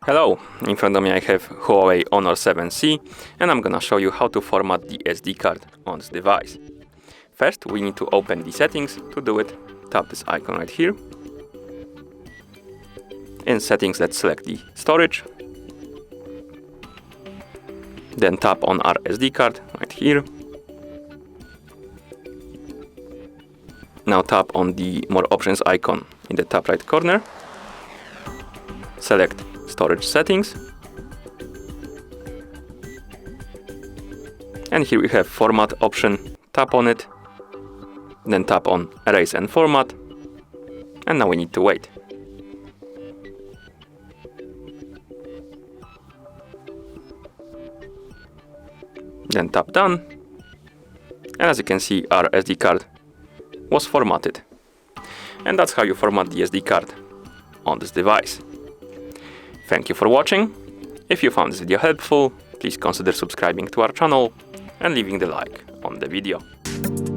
Hello, in front of me I have HUAWEI Honor 7C and I'm gonna show you how to format the SD card on this device. First we need to open the settings. To do it, tap this icon right here. In settings, let's select the storage. Then tap on our SD card right here. Now tap on the more options icon in the top right corner. Select storage settings. And here we have format option. Tap on it. Then tap on erase and format. And now we need to wait. Then tap done. And as you can see, our SD card was formatted. And that's how you format the SD card on this device. Thank you for watching. If you found this video helpful, please consider subscribing to our channel and leaving the like on the video.